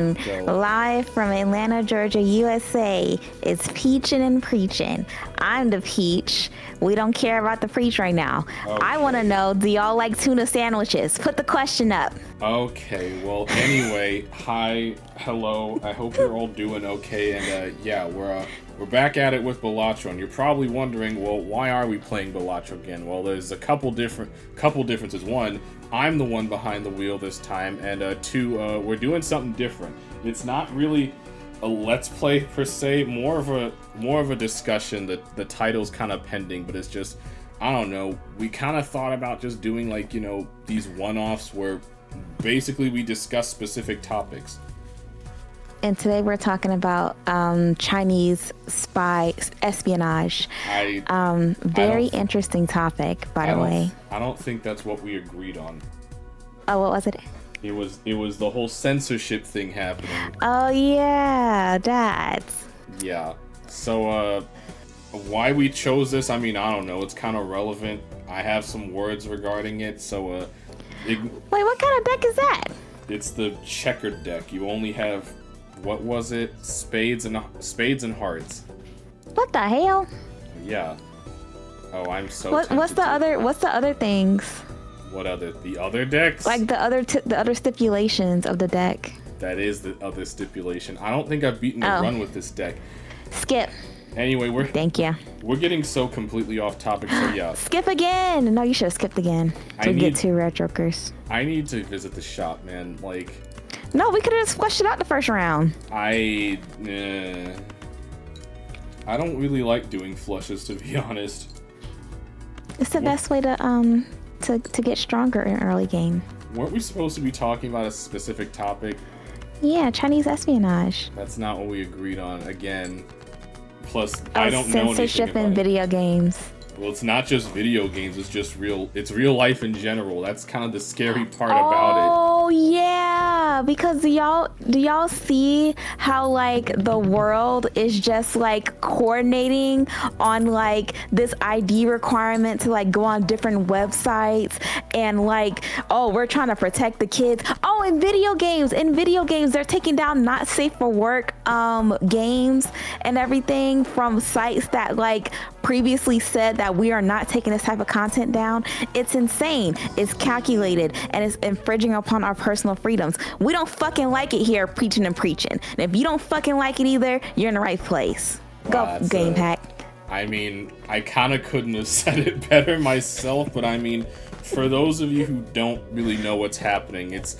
So, Live from Atlanta, Georgia, USA, it's Peachin' and Preachin'. I'm the Peach. We don't care about the Preach right now. okay. I want to know, do y'all like tuna sandwiches? Put the question up. Okay, well, anyway, hi, hello, I hope you're all doing okay, and yeah, we're back at it with Balatro, and you're probably wondering, well, why are we playing Balatro again? Well, there's a couple differences. One, I'm the one behind the wheel this time, and two, we're doing something different. It's not really a let's play per se, more of a discussion. The title's kind of pending, but it's just, I don't know, we kind of thought about just doing, like, you know, these one-offs where basically we discuss specific topics. And today we're talking about Chinese spy espionage. Very interesting topic, by the way. I don't think that's what we agreed on. Oh, what was it? It was the whole censorship thing happening. Oh yeah, that. Yeah. So why we chose this, I mean, I don't know. It's kind of relevant. I have some words regarding it. So wait, what kind of deck is that? It's the checkered deck. You only have, what was it? Spades and hearts. What the hell? Yeah. Oh, I'm so. What's the other things? What other? The other decks? Like the other stipulations of the deck. That is the other stipulation. I don't think I've beaten a run with this deck. Skip. Anyway, Thank you. We're getting so completely off topic, so yeah. Skip again! No, you should have skipped again. To get 2 rare jokers. I need to visit the shop, man. Like... No, we could have just flushed it out the first round. I don't really like doing flushes, to be honest. It's the best way to get stronger in early game. Weren't we supposed to be talking about a specific topic? Yeah, Chinese espionage. That's not what we agreed on. Again... Plus, I don't know anything censorship in video games. Well, it's not just video games. It's just it's real life in general. That's kind of the scary part about it. Oh yeah, because do y'all see how like the world is just like coordinating on like this ID requirement to like go on different websites and like, oh, we're trying to protect the kids. Oh, in video games they're taking down not safe for work games and everything from sites that like previously said that we are not taking this type of content down. It's insane. It's calculated and it's infringing upon our personal freedoms. We don't fucking like it here, Preaching and Preaching. And if you don't fucking like it either, you're in the right place. Go, Game Pack. I mean, I kind of couldn't have said it better myself, but I mean, for those of you who don't really know what's happening, it's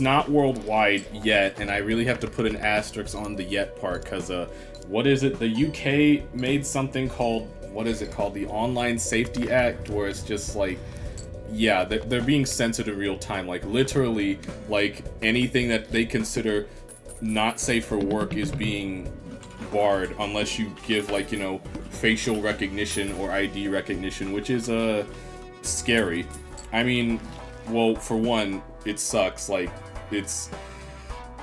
not worldwide yet, and I really have to put an asterisk on the yet part, because what is it? The UK made something called, what is it called? The Online Safety Act, where it's just like, yeah, they're being censored in real time. Like, literally, like, anything that they consider not safe for work is being barred unless you give, like, you know, facial recognition or ID recognition, which is, scary. I mean, well, for one, it sucks. Like, it's...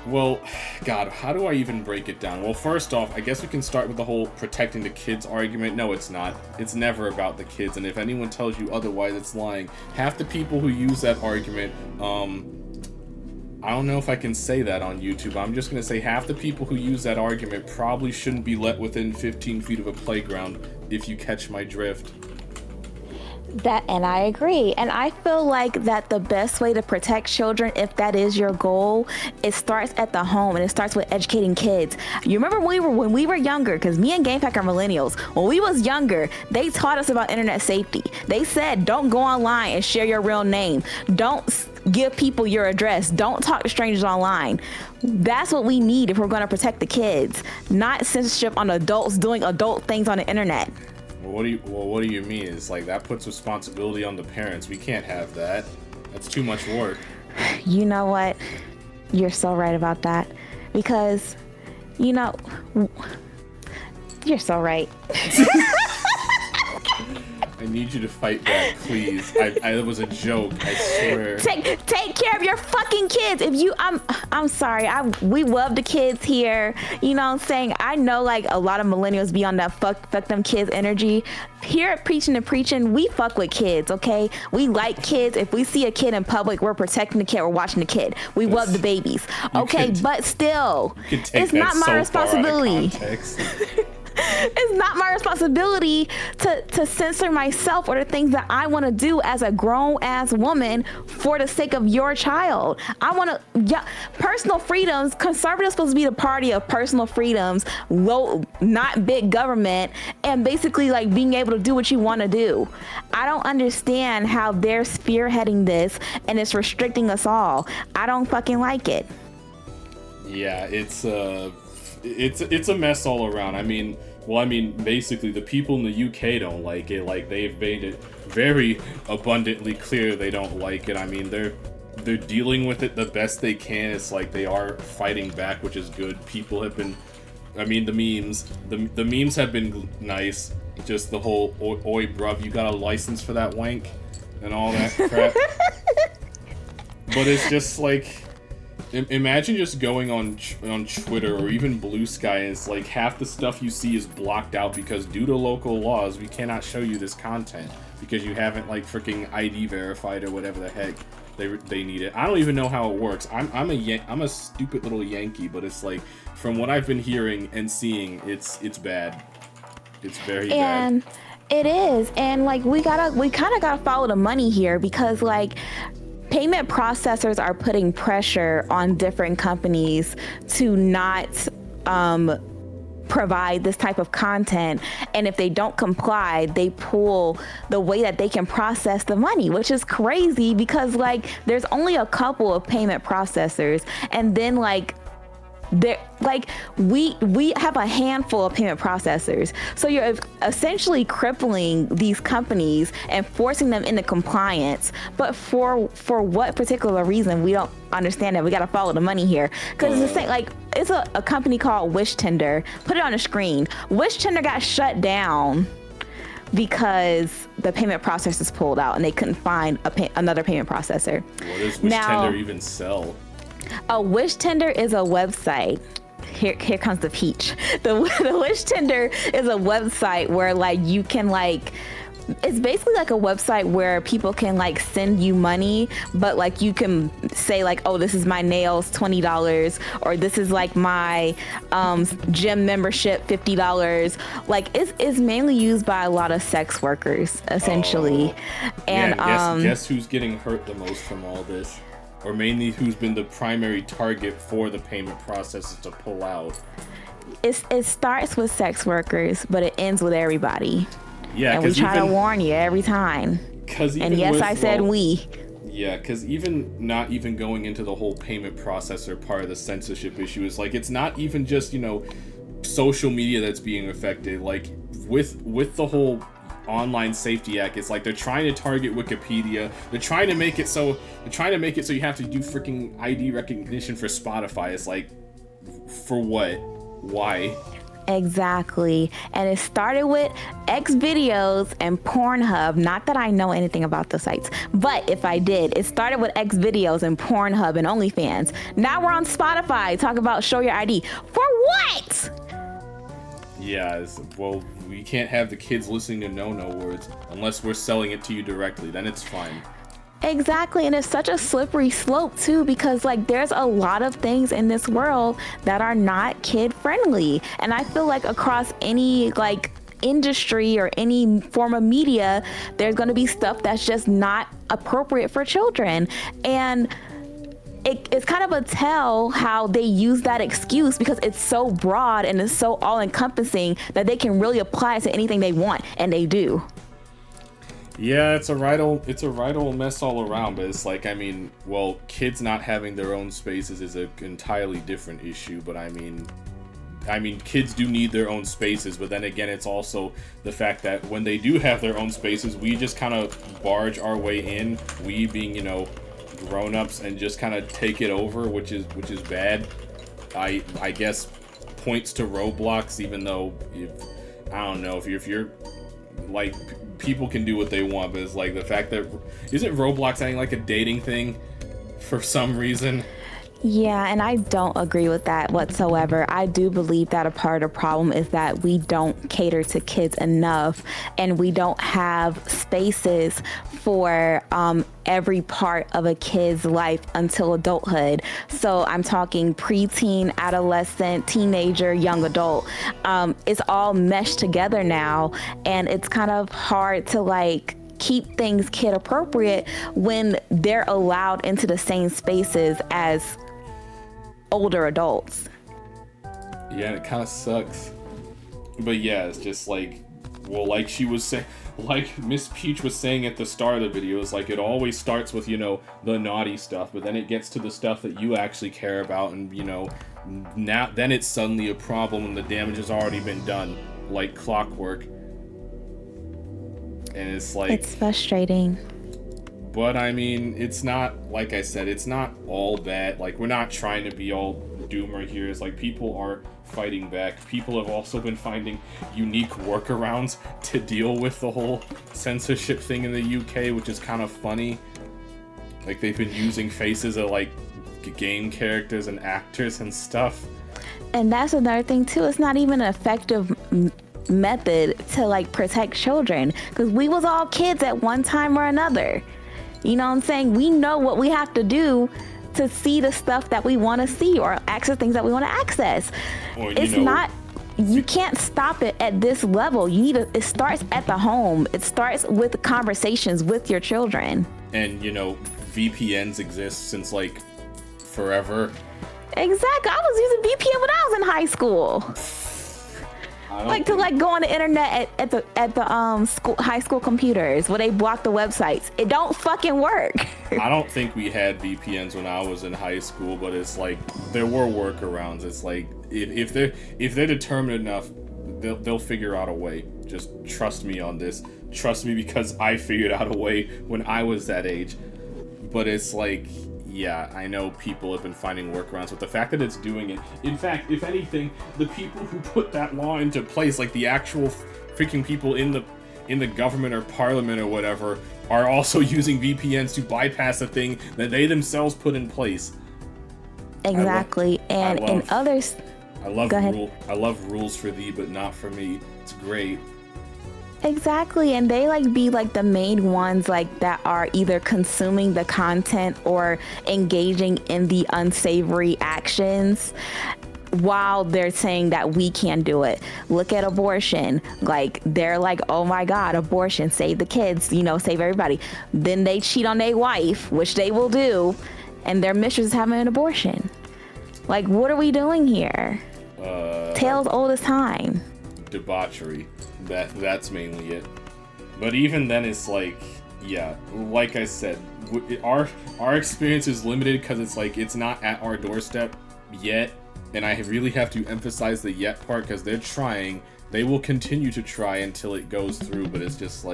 Well, God, how do I even break it down? Well, first off, I guess we can start with the whole protecting the kids argument. No, it's not. It's never about the kids, and if anyone tells you otherwise, it's lying. Half the people who use that argument, I don't know if I can say that on YouTube. I'm just going to say half the people who use that argument probably shouldn't be let within 15 feet of a playground, if you catch my drift. And I agree. And I feel like that the best way to protect children, if that is your goal, it starts at the home, and it starts with educating kids. You remember when we were younger, because me and GamePack are millennials, when we was younger, they taught us about internet safety. They said, don't go online and share your real name. Don't give people your address. Don't talk to strangers online. That's what we need if we're going to protect the kids, not censorship on adults doing adult things on the internet. What do you mean? It's like that puts responsibility on the parents. We can't have that. That's too much work. You know what? You're so right about that. Because, you know, you're so right. need you to fight back, please. It was a joke, I swear. Take care of your fucking kids. If you, I'm sorry. We love the kids here. You know what I'm saying? I know like a lot of millennials be on that fuck them kids energy. Here at Preachin', we fuck with kids, okay? We like kids. If we see a kid in public, we're protecting the kid. We're watching the kid. We love the babies, okay? But still, it's not my responsibility. It's not my responsibility to censor myself or the things that I want to do as a grown ass woman for the sake of your child. I want to, personal freedoms. Conservatives supposed to be the party of personal freedoms, low, not big government, and basically like being able to do what you want to do. I don't understand how they're spearheading this and it's restricting us all. I don't fucking like it. Yeah, it's a mess all around. I mean, basically the people in the UK don't like it. Like, they've made it very abundantly clear they don't like it. I mean, they're dealing with it the best they can. It's like they are fighting back, which is good. People have been, the memes have been nice. Just the whole, oi bruv, you got a license for that wank? And all that crap. But it's just like, imagine just going on Twitter or even Blue Sky, and it's like half the stuff you see is blocked out because due to local laws, we cannot show you this content because you haven't like freaking ID verified or whatever the heck they need it. I don't even know how it works. I'm a stupid little Yankee, but it's like from what I've been hearing and seeing, it's bad. It's very bad. It is, and like we kind of gotta follow the money here because like payment processors are putting pressure on different companies to not provide this type of content, and if they don't comply, they pull the way that they can process the money, which is crazy because like there's only a couple of payment processors, and then like we have a handful of payment processors, so you're essentially crippling these companies and forcing them into compliance, but for what particular reason, we don't understand that. We got to follow the money here because it's the same, like it's a company called Wish Tender. Put it on the screen. Wish Tender got shut down because the payment processors pulled out and they couldn't find another payment processor. What does Wish Tender even sell? A Wish Tender is a website. Here comes the peach. The Wish Tender is a website where like you can like, it's basically like a website where people can like send you money, but like you can say like, oh, this is my nails, $20, or this is like my gym membership, $50. Like it's mainly used by a lot of sex workers essentially. And guess who's getting hurt the most from all this? Or mainly who's been the primary target for the payment processes to pull out? It starts with sex workers, but it ends with everybody. Yeah, and we try to warn you every time. And yes, I said we. Yeah, because even not even going into the whole payment processor part of the censorship issue is like, it's not even just, social media that's being affected. Like with the whole Online Safety Act, it's like they're trying to target Wikipedia. They're trying to make it so you have to do freaking ID recognition for Spotify. It's like, for what? Why? Exactly. And it started with X videos and Pornhub. Not that I know anything about the sites, but if I did, it started with X videos and Pornhub and OnlyFans. Now we're on Spotify. Talk about show your ID. For what? Yeah, well, we can't have the kids listening to no words unless we're selling it to you directly. Then it's fine. Exactly, and it's such a slippery slope too, because like there's a lot of things in this world that are not kid friendly, and I feel like across any like industry or any form of media, there's going to be stuff that's just not appropriate for children, and it's kind of a tell how they use that excuse because it's so broad and it's so all-encompassing that they can really apply it to anything they want, and they do. Yeah, it's a right old mess all around, but it's like, kids not having their own spaces is an entirely different issue, but I mean, kids do need their own spaces, but then again, it's also the fact that when they do have their own spaces, we just kind of barge our way in, we being, grown-ups, and just kind of take it over, which is bad. I guess points to Roblox, even though if you're like people can do what they want, but it's like the fact that isn't Roblox acting like a dating thing for some reason? Yeah, and I don't agree with that whatsoever. I do believe that a part of the problem is that we don't cater to kids enough, and we don't have spaces for every part of a kid's life until adulthood. So I'm talking preteen, adolescent, teenager, young adult. It's all meshed together now, and it's kind of hard to like keep things kid appropriate when they're allowed into the same spaces as older adults. Yeah, it kind of sucks. But yeah, it's just like, well, like she was saying, like Miss Peach was saying at the start of the video, it's like it always starts with, you know, the naughty stuff, but then it gets to the stuff that you actually care about, and, you know, now then it's suddenly a problem and the damage has already been done, like clockwork. And it's like... It's frustrating. But I mean, it's not, like I said, it's not all bad. Like, we're not trying to be all doomer here. It's like people are fighting back. People have also been finding unique workarounds to deal with the whole censorship thing in the UK, which is kind of funny. Like, they've been using faces of, like, game characters and actors and stuff. And that's another thing, too. It's not even an effective method to, like, protect children. Because we was all kids at one time or another. You know what I'm saying? We know what we have to do to see the stuff that we want to see or access things that we want to access. Or, you can't stop it at this level. It starts at the home. It starts with conversations with your children. And, you know, VPNs exist since, like, forever. Exactly. I was using VPN when I was in high school. To go on the internet at the high school computers where they block the websites. It don't fucking work. I don't think we had VPNs when I was in high school, but it's like there were workarounds. It's like if they're determined enough, they'll figure out a way. Just trust me on this. Trust me because I figured out a way when I was that age. But it's like, yeah, I know people have been finding workarounds, but the fact that it's doing it... In fact, if anything, the people who put that law into place, like the actual freaking people in the government or parliament or whatever, are also using VPNs to bypass a thing that they themselves put in place. Exactly. Others... I love rules for thee, but not for me. It's great. Exactly, and they be the main ones that are either consuming the content or engaging in the unsavory actions while they're saying that we can't do it. Look at abortion. They're oh my God, abortion, save the kids, save everybody. Then they cheat on their wife, which they will do, and their mistress is having an abortion. What are we doing here? Tales old as time. Debauchery. That's mainly it. But even then, it's yeah, like I said, our experience is limited because it's not at our doorstep yet, and I really have to emphasize the yet part because they're trying. They will continue to try until it goes through, but it's just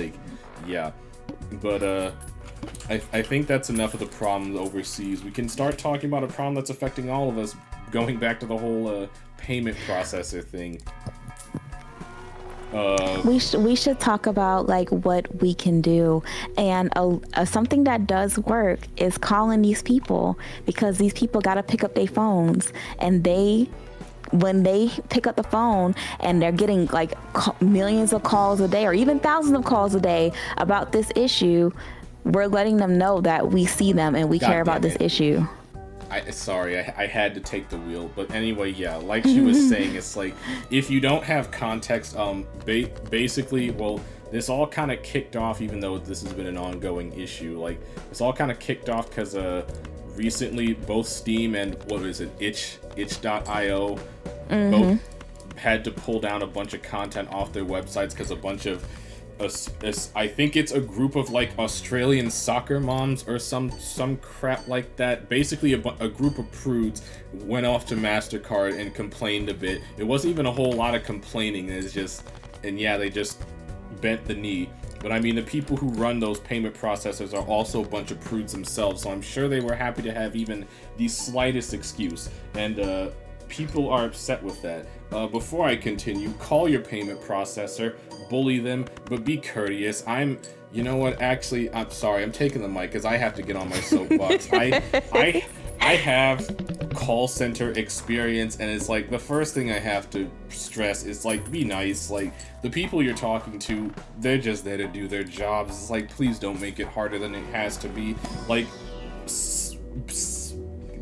yeah. But I think that's enough of the problem overseas. We can start talking about a problem that's affecting all of us, going back to the whole payment processor thing. We should talk about what we can do, and something that does work is calling these people, because these people got to pick up their phones, and when they pick up the phone and they're getting millions of calls a day or even thousands of calls a day about this issue, we're letting them know that we see them and we care about this issue. Sorry, I had to take the wheel, but anyway, yeah, like she was saying, it's if you don't have context, basically, well, this all kind of kicked off, even though this has been an ongoing issue, this all kind of kicked off because recently both Steam and, itch.io, both had to pull down a bunch of content off their websites because a bunch of I think it's a group of Australian soccer moms or some crap like that. Basically, a group of prudes went off to MasterCard and complained a bit. It wasn't even a whole lot of complaining. It's just, and yeah, they just bent the knee. But I mean, the people who run those payment processors are also a bunch of prudes themselves. So I'm sure they were happy to have even the slightest excuse. And people are upset with that. Before I continue, call your payment processor, bully them, but be courteous. You know what? Actually, I'm sorry. I'm taking the mic because I have to get on my soapbox. I have call center experience, and it's like the first thing I have to stress is like, be nice. Like, the people you're talking to, they're just there to do their jobs. It's like, please don't make it harder than it has to be. Like,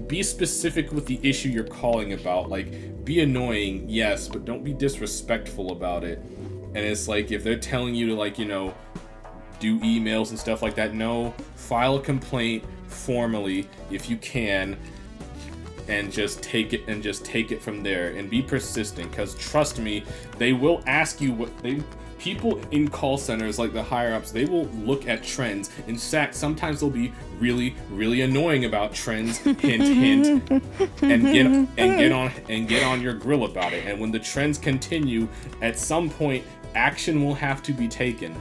be specific with the issue you're calling about. Like, be annoying, yes, but don't be disrespectful about it. And it's like, if they're telling you to, like, you know, do emails and stuff like that, no, file a complaint formally if you can, and just take it from there, and be persistent, because trust me, they will ask you people in call centers, like the higher ups, they will look at trends. In fact, sometimes they'll be really, really annoying about trends, hint hint, and get on your grill about it. And when the trends continue, at some point action will have to be taken.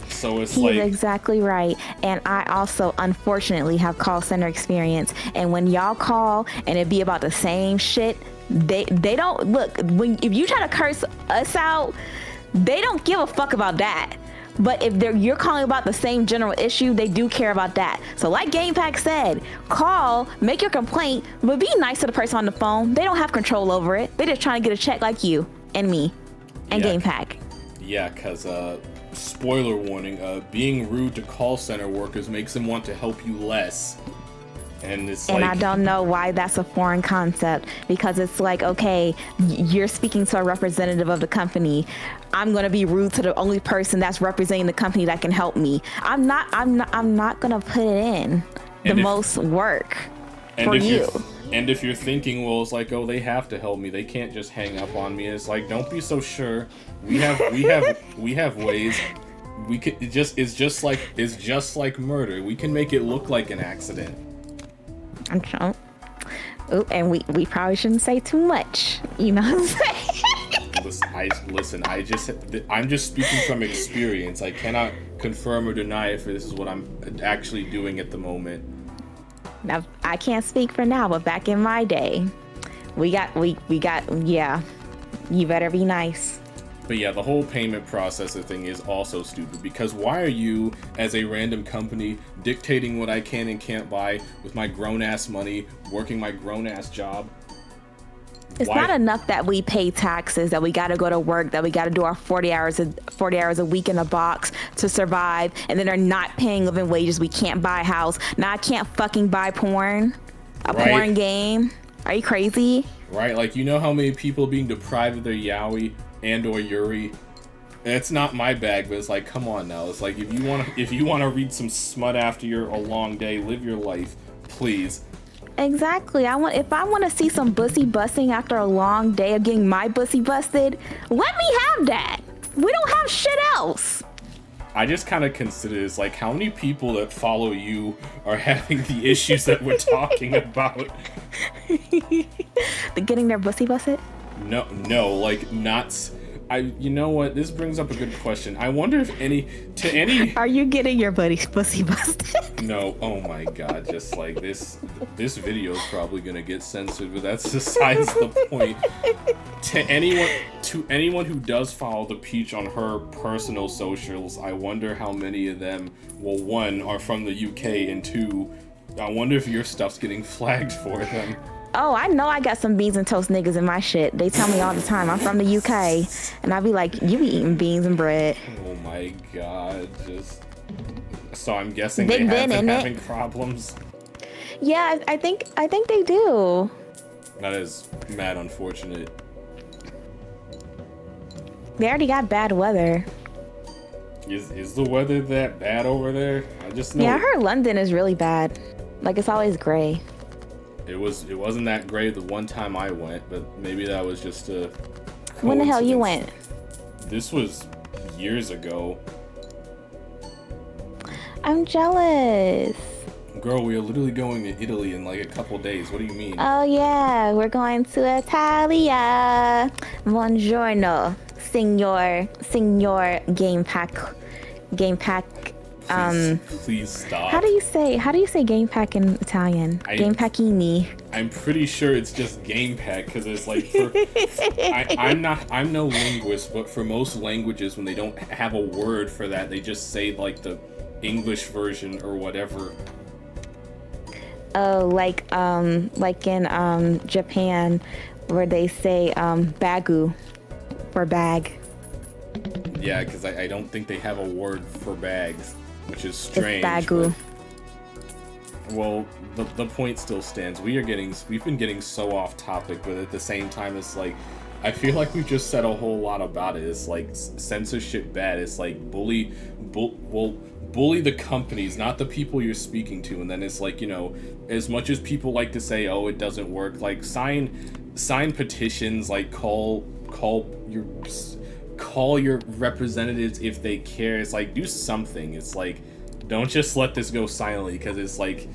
So it's He's exactly right. And I also, unfortunately, have call center experience. And when y'all call and it be about the same shit, they don't look. If you try to curse us out, they don't give a fuck about that. But if you're calling about the same general issue, they do care about that. So like GamePack said, call, make your complaint, but be nice to the person on the phone. They don't have control over it. They're just trying to get a check like you and me and GamePack. Yeah, because spoiler warning, being rude to call center workers makes them want to help you less. And I don't know why that's a foreign concept, because it's like, okay, you're speaking to a representative of the company. I'm going to be rude to the only person that's representing the company that can help me. I'm not going to put it in the most work for you. And if you're thinking, well, it's like, oh, they have to help me, they can't just hang up on me. It's like, don't be so sure. We have ways. It's just like murder. We can make it look like an accident. And we probably shouldn't say too much, you know what I'm saying? I'm just speaking from experience. I cannot confirm or deny if this is what I'm actually doing at the moment. Now, I can't speak for now, but back in my day, we got, yeah, you better be nice. But yeah, the whole payment processor thing is also stupid, because why are you, as a random company, dictating what I can and can't buy with my grown-ass money, working my grown-ass job? It's not enough that we pay taxes, that we got to go to work, that we got to do our 40 hours a week in a box to survive, and then they're not paying living wages. We can't buy a house. Now I can't fucking buy porn, porn game. Are you crazy? Right, like, you know how many people being deprived of their yaoi and or yuri? It's not my bag, but it's like, come on now. It's like, if you want to read some smut after a long day, live your life, please. Exactly. If I want to see some bussy busting after a long day of getting my bussy busted, let me have that. We don't have shit else. I just kind of consider this, like, how many people that follow you are having the issues that we're talking about? Getting their bussy busted? No, like, not. You know what? This brings up a good question. I wonder if any. Are you getting your pussy busted? No. Oh my god! Just like this video is probably gonna get censored, but that's besides the point. To anyone who does follow the Peach on her personal socials, I wonder how many of them, well, one, are from the UK, and two, I wonder if your stuff's getting flagged for them. Oh, I know I got some beans and toast niggas in my shit. They tell me all the time I'm from the UK, and I be like, you be eating beans and bread. Oh my god, so I'm guessing they have been having problems. Yeah, I think they do. That is mad unfortunate. They already got bad weather. Is the weather that bad over there? I just know. Yeah, I heard London is really bad. Like, it's always gray. It wasn't that great the one time I went, but maybe that was just a coincidence. When the hell you went? This was years ago. I'm jealous. Girl, we are literally going to Italy in like a couple days. What do you mean? Oh yeah, we're going to Italia. Buongiorno, signor GamePack. Please stop. How do you say GamePack in Italian? GamePackini. I'm pretty sure it's just gamepad because it's like I'm no linguist, but for most languages when they don't have a word for that, they just say like the English version or whatever. Oh, like in Japan, where they say bagu for bag. Yeah, because I don't think they have a word for bags, which is strange. It's bagu. Well, the point still stands. We've been getting so off topic, but at the same time, it's like, I feel like we just said a whole lot about it. It's like censorship bad. It's like bully the companies, not the people you're speaking to. And then it's like, you know, as much as people like to say, oh, it doesn't work, like sign petitions, like call your representatives if they care. It's like, do something. It's like, don't just let this go silently, because it's like,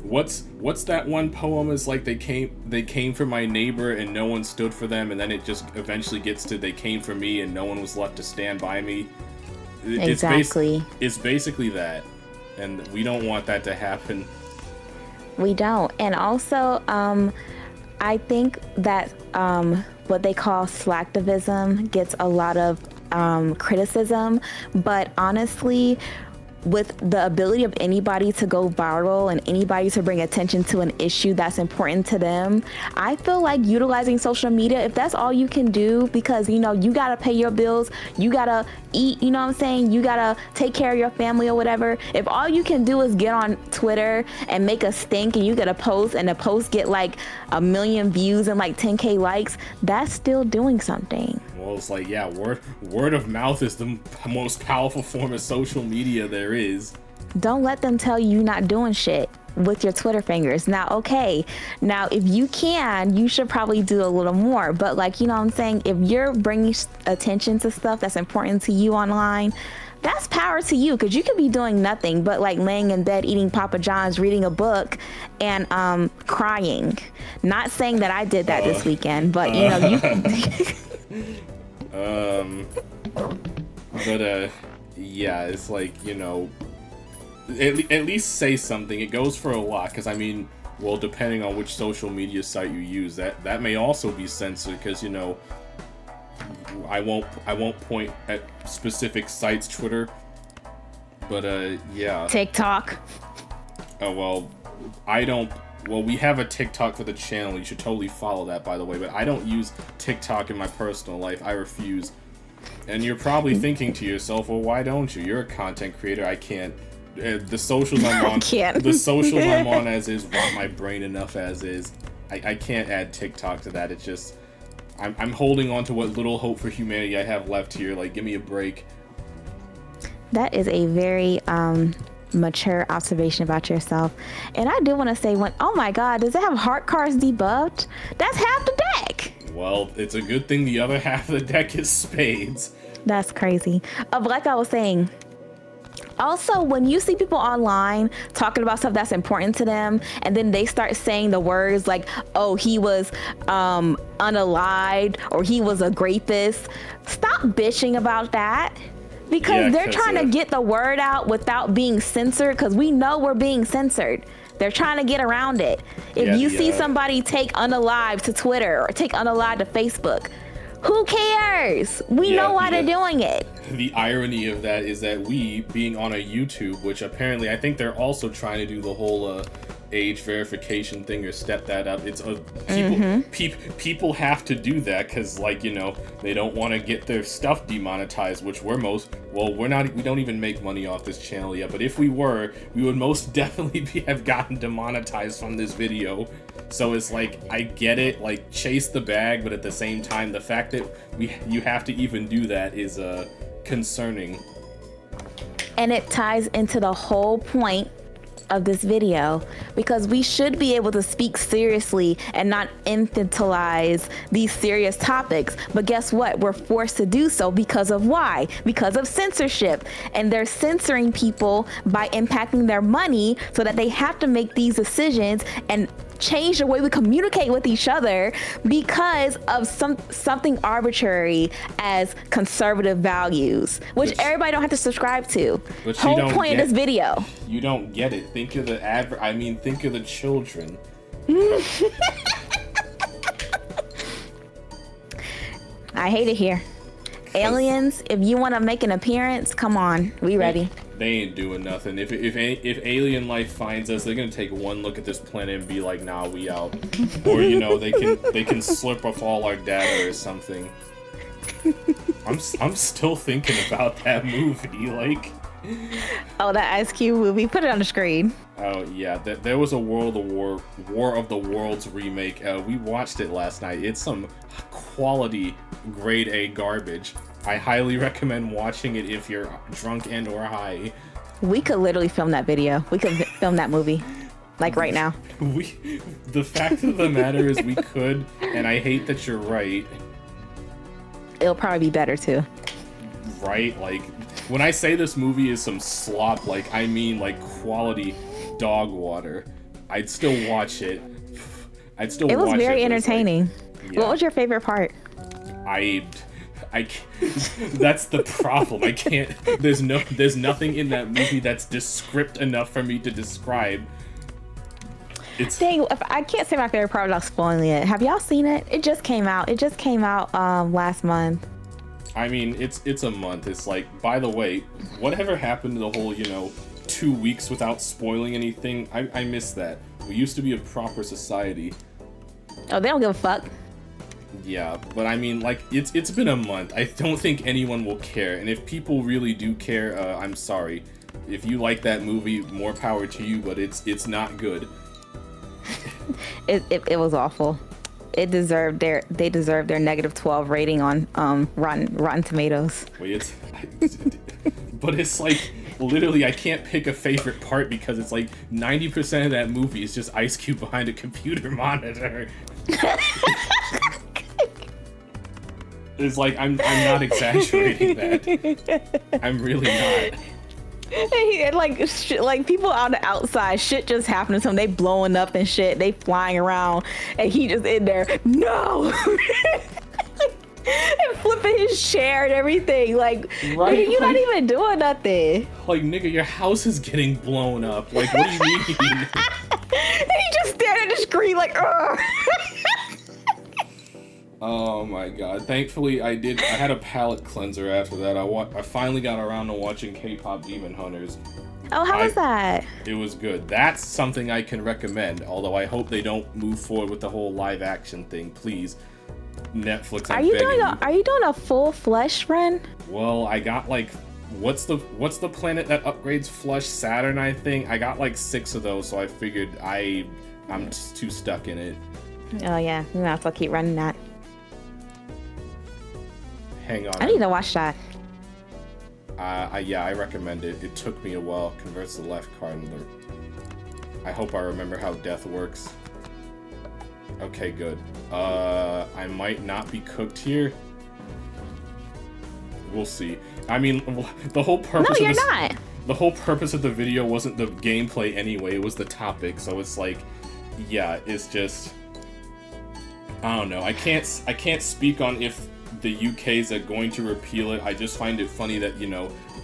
what's that one poem? Is like, they came for my neighbor and no one stood for them, and then it just eventually gets to they came for me and no one was left to stand by me. Exactly. It's basically that, and we don't want that to happen. We don't. And also, I think that what they call slacktivism gets a lot of criticism, but honestly, with the ability of anybody to go viral and anybody to bring attention to an issue that's important to them, I feel like utilizing social media, if that's all you can do, because, you know, you gotta pay your bills, you gotta eat, you know what I'm saying, you gotta take care of your family or whatever. If all you can do is get on Twitter and make a stink and you get a post and the post get like 1 million views and like 10K likes, that's still doing something. Well, it's like, yeah, word of mouth is the most powerful form of social media there is. Don't let them tell you you're not doing shit with your Twitter fingers. Now, okay, now if you can, you should probably do a little more. But like, you know what I'm saying? If you're bringing attention to stuff that's important to you online, that's power to you, because you could be doing nothing but like laying in bed, eating Papa John's, reading a book, and crying. Not saying that I did that this weekend, but you know, you... Yeah, it's like, you know, at least say something. It goes for a lot, because I mean, well, depending on which social media site you use, that may also be censored, because, you know, I won't point at specific sites, Twitter, but yeah. TikTok. Oh, well, well, we have a TikTok for the channel. You should totally follow that, by the way. But I don't use TikTok in my personal life. I refuse. And you're probably thinking to yourself, well, why don't you? You're a content creator. I can't. The socials I'm on, the socials I'm on as is want my brain enough as is. I can't add TikTok to that. It's just, I'm holding on to what little hope for humanity I have left here. Like, give me a break. That is a very mature observation about yourself. And I do want to say, oh my god, does it have heart cards debuffed? That's half the deck. Well, it's a good thing the other half of the deck is spades. That's crazy. But like I was saying, also, when you see people online talking about stuff that's important to them, and then they start saying the words like, oh, he was unalived, or he was a rapist, stop bitching about that. Because they're trying to get the word out without being censored, because we know we're being censored. They're trying to get around it. If you see somebody take unalive to Twitter or take unalive to Facebook, who cares? We know why they're doing it. The irony of that is that we, being on a YouTube, which apparently I think they're also trying to do the whole age verification thing or step that up. It's people have to do that because, like, you know, they don't want to get their stuff demonetized, which we don't even make money off this channel yet, but if we were, we would most definitely have gotten demonetized from this video. So it's like, I get it, like, chase the bag, but at the same time, the fact that you have to even do that is concerning. And it ties into the whole point of this video, because we should be able to speak seriously and not infantilize these serious topics. But guess what? We're forced to do so because of why? Because of censorship. And they're censoring people by impacting their money so that they have to make these decisions and change the way we communicate with each other because of something arbitrary as conservative values, which everybody don't have to subscribe to. But whole point of this video. You don't get it. Think of the children. I hate it here. Aliens, if you want to make an appearance, come on, we ready. They ain't doing nothing. If alien life finds us, they're gonna take one look at this planet and be like, "Nah, we out." Or you know, they can slurp off all our data or something. I'm still thinking about that movie, like. Oh, that Ice Cube movie. Put it on the screen. Oh yeah, there was a War of the Worlds remake. We watched it last night. It's some quality grade A garbage. I highly recommend watching it if you're drunk and or high. We could literally film that video. We could film that movie, like right now. The fact of the matter is we could, and I hate that you're right. It'll probably be better too. Right? Like, when I say this movie is some slop, like, I mean, like, quality dog water. I'd still watch it. It was very entertaining. Like, yeah. What was your favorite part? That's the problem. I can't. There's nothing in that movie that's descript enough for me to describe. Dang, I can't say my favorite part without spoiling it. Have y'all seen it? It just came out. Last month. I mean, it's a month. It's like, by the way, whatever happened to the whole, 2 weeks without spoiling anything? I miss that. We used to be a proper society. Oh, they don't give a fuck. Yeah, but I mean, like, it's been a month. I don't think anyone will care. And if people really do care, I'm sorry. If you like that movie, more power to you, but it's not good. It was awful. They deserved their -12 rating on Rotten Tomatoes. Wait, but it's like, literally, I can't pick a favorite part because it's like 90% of that movie is just Ice Cube behind a computer monitor. It's like, I'm not exaggerating that. I'm really not. Like people on the outside, shit just happening to them. They blowing up and shit. They flying around, and he just in there. No. And flipping his chair and everything. Like, right, nigga, you're not even doing nothing. Like, nigga, your house is getting blown up. Like, what do you mean? And he just stared at the screen like, ugh. Oh my god. Thankfully, I had a palate cleanser after that. I finally got around to watching K-pop Demon Hunters. Oh, how was that? It was good. That's something I can recommend, although I hope they don't move forward with the whole live action thing, please. Netflix, Are you doing a full flesh run? Well, I got like, what's the planet that upgrades flush? Saturn, I think. I got like 6 of those, so I figured I'm just too stuck in it. Oh yeah, you might as well keep running that. Hang on. I need to watch that. Yeah, I recommend it. It took me a while. Converts the left card. I hope I remember how death works. Okay, good. I might not be cooked here. We'll see. I mean, the whole purpose No, you're not. The whole purpose of the video wasn't the gameplay anyway. It was the topic. So it's like, yeah, it's just, I don't know. I can't speak on if the UK's are going to repeal it. I just find it funny that,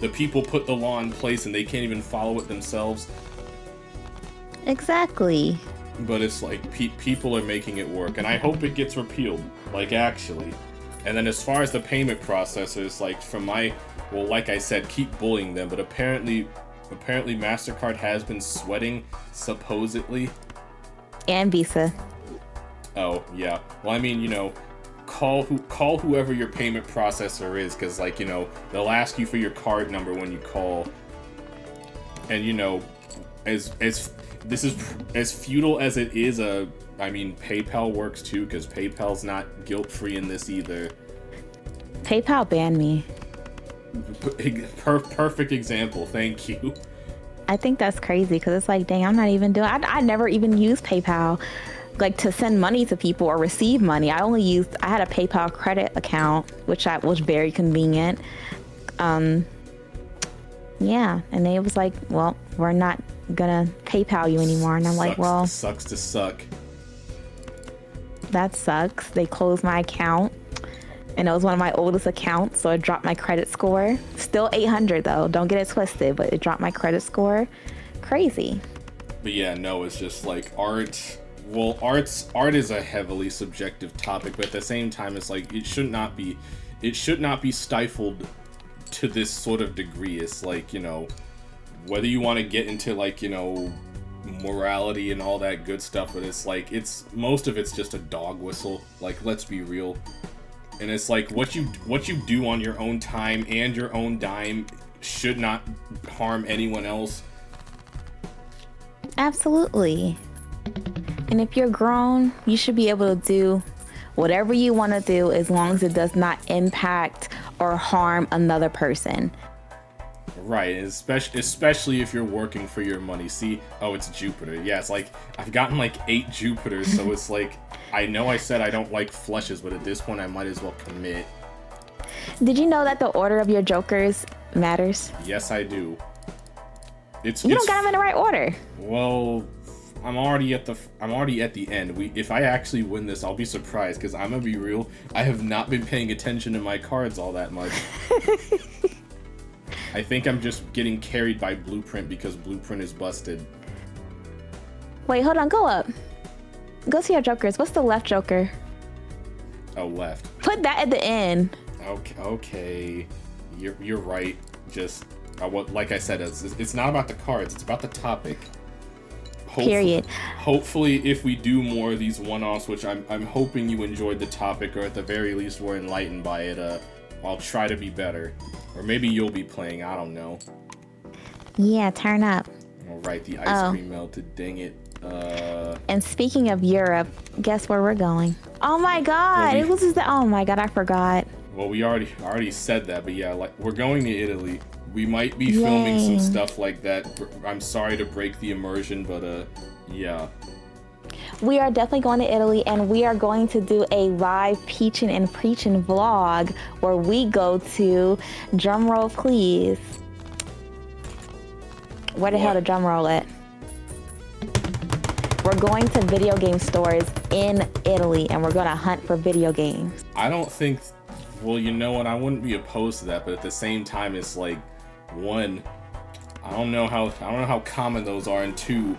the people put the law in place and they can't even follow it themselves. Exactly. But it's like, people are making it work, and I hope it gets repealed, like, actually. And then as far as the payment processors, like, well, like I said, keep bullying them, but apparently MasterCard has been sweating, supposedly. And Visa. Oh, yeah. Well, I mean, call whoever your payment processor is, because, like, they'll ask you for your card number when you call. And, as this is as futile as it is, I mean, PayPal works too, because PayPal's not guilt-free in this either. PayPal banned me. Perfect example, thank you. I think that's crazy, because it's like, dang, I'm not even doing, I never even used PayPal, like, to send money to people or receive money. I had a PayPal credit account, which was very convenient. Yeah, and they was like, well, we're not gonna PayPal you anymore. And I'm like, well, sucks to suck. That sucks. They closed my account, and it was one of my oldest accounts, so it dropped my credit score. Still 800 though, don't get it twisted, but it dropped my credit score. Crazy. But yeah, no, it's just like, art, Well, art is a heavily subjective topic, but at the same time, it's like it should not be stifled to this sort of degree. It's like, you know, whether you want to get into like, you know, morality and all that good stuff, but it's like most of it's just a dog whistle. Like, let's be real. And it's like what you do on your own time and your own dime should not harm anyone else. Absolutely. And if you're grown, you should be able to do whatever you want to do as long as it does not impact or harm another person. Right, especially if you're working for your money. See, oh, it's Jupiter. Yeah, it's like I've gotten like 8 Jupiters, so it's like I know I said I don't like flushes, but at this point I might as well commit. Did you know that the order of your jokers matters? Yes, I do. You don't got them in the right order. Well, I'm already at the end. If I actually win this, I'll be surprised because I'm gonna be real. I have not been paying attention to my cards all that much. I think I'm just getting carried by Blueprint because Blueprint is busted. Wait, hold on. Go up. Go see your jokers. What's the left joker? Oh, left. Put that at the end. Okay. You're right. Just like I said, it's not about the cards. It's about the topic. Period. Hopefully, if we do more of these one-offs, which I'm hoping you enjoyed the topic, or at the very least were enlightened by it, I'll try to be better. Or maybe you'll be playing, I don't know. Yeah, turn up. Alright, the ice cream melted, dang it. And speaking of Europe, guess where we're going? Oh my god, oh my god, I forgot. Well, we already said that, but yeah, like we're going to Italy. We might be filming some stuff like that. I'm sorry to break the immersion, but yeah. We are definitely going to Italy, and we are going to do a live Peachin and Preachin vlog where we go to, drum roll please. Where the hell the drum roll at? We're going to video game stores in Italy, and we're going to hunt for video games. I don't think, well, you know what, I wouldn't be opposed to that, but at the same time, it's like, one, I don't know how common those are, and two,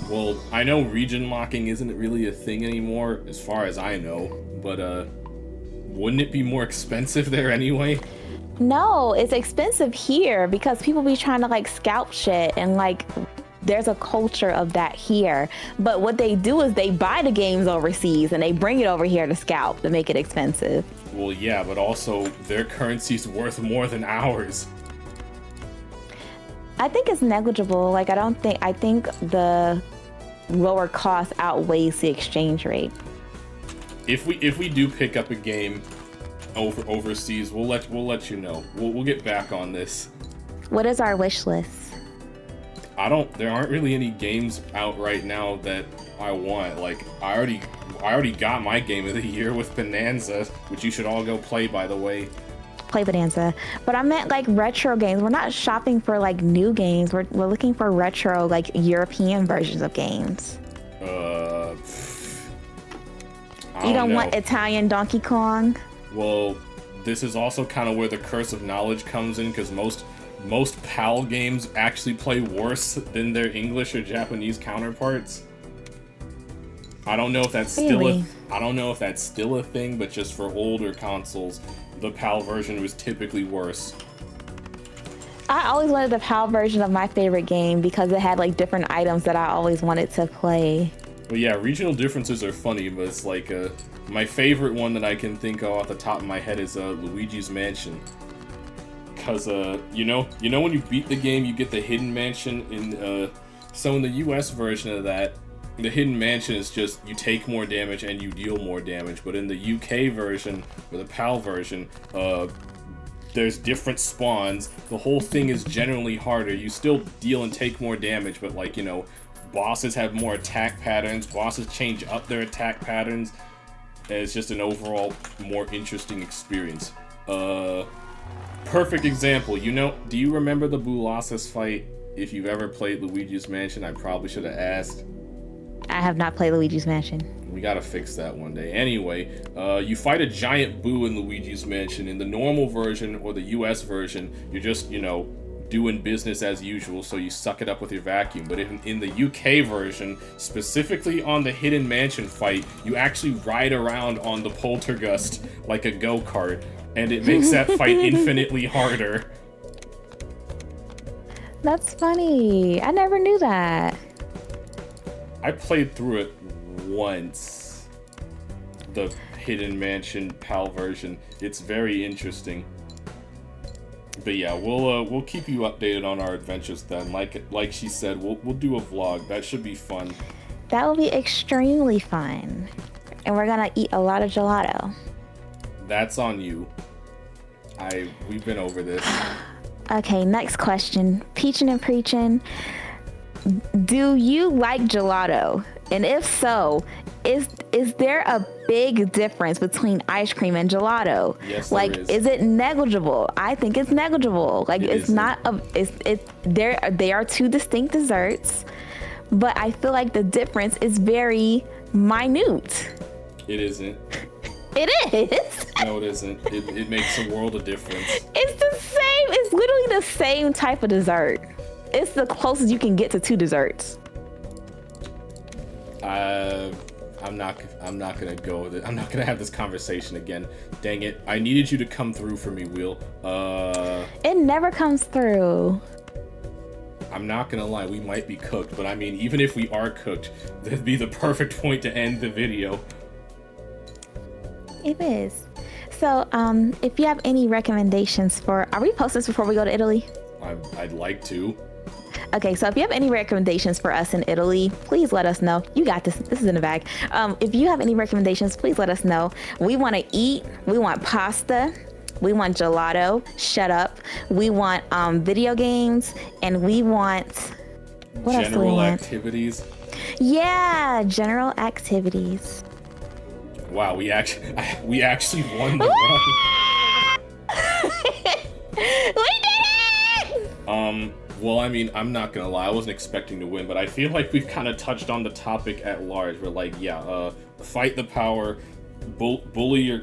well, I know region locking isn't really a thing anymore, as far as I know, but wouldn't it be more expensive there anyway? No, it's expensive here because people be trying to like scalp shit, and like there's a culture of that here. But what they do is they buy the games overseas and they bring it over here to scalp to make it expensive. Well, yeah, but also their currency's worth more than ours. I think it's negligible. Like, I think the lower cost outweighs the exchange rate. If we do pick up a game overseas, we'll let you know. We'll get back on this. What is our wish list? There aren't really any games out right now that I want. Like, I already got my game of the year with Bonanza, which you should all go play, by the way. Play Bonanza. But I meant like retro games. We're not shopping for like new games. We're looking for retro, like European versions of games. I you don't know. want Italian Donkey Kong? Well, this is also kind of where the curse of knowledge comes in, because most PAL games actually play worse than their English or Japanese counterparts. I don't know if that's still a thing, but just for older consoles, the PAL version was typically worse. I always wanted the PAL version of my favorite game because it had like different items that I always wanted to play. Well, yeah, regional differences are funny, but it's like my favorite one that I can think of off the top of my head is Luigi's Mansion. Cause you know when you beat the game, you get the hidden mansion so in the US version of that, the hidden mansion is just you take more damage and you deal more damage. But in the UK version, or the PAL version, there's different spawns. The whole thing is generally harder. You still deal and take more damage, but like, you know, bosses have more attack patterns. Bosses change up their attack patterns. And it's just an overall more interesting experience. Perfect example. Do you remember the Boolossus fight? If you've ever played Luigi's Mansion, I probably should have asked. I have not played Luigi's Mansion. We gotta fix that one day. Anyway, you fight a giant boo in Luigi's Mansion. In the normal version or the US version, you're just, doing business as usual, so you suck it up with your vacuum. But in the UK version, specifically on the Hidden Mansion fight, you actually ride around on the Poltergust like a go-kart, and it makes that fight infinitely harder. That's funny. I never knew that. I played through it once. The Hidden Mansion PAL version. It's very interesting. But yeah, we'll keep you updated on our adventures then. Like she said, we'll do a vlog. That should be fun. That will be extremely fun. And we're gonna eat a lot of gelato. That's on you. We've been over this. Okay, next question. Peachin' and Preachin'. Do you like gelato? And if so, is there a big difference between ice cream and gelato? Yes, like, there is it negligible? I think it's negligible. Like, it's not a. They are two distinct desserts, but I feel like the difference is very minute. It isn't. It is. No, it isn't. It makes a world of difference. It's the same. It's literally the same type of dessert. It's the closest you can get to two desserts. I'm not gonna go with it. I'm not gonna have this conversation again. Dang it! I needed you to come through for me, Will. It never comes through. I'm not gonna lie. We might be cooked, but I mean, even if we are cooked, that'd be the perfect point to end the video. It is. So, if you have any recommendations are we posting this before we go to Italy? I'd like to. Okay, so if you have any recommendations for us in Italy, please let us know. You got this. This is in the bag. If you have any recommendations, please let us know. We want to eat. We want pasta. We want gelato. Shut up. We want video games, and we want what else do we want? Activities. Yeah, general activities. Wow, we actually won the run. We did it! Well, I mean, I'm not gonna lie, I wasn't expecting to win, but I feel like we've kind of touched on the topic at large. We're like, yeah, fight the power, bully your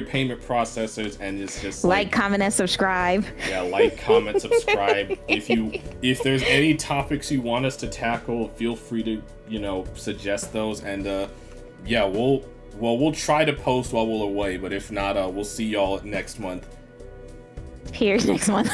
payment processors, and it's just like, comment, and subscribe. Yeah, like, comment, subscribe. If there's any topics you want us to tackle, feel free to suggest those, and yeah, we'll try to post while we're away, but if not, we'll see y'all next month. Here's next month.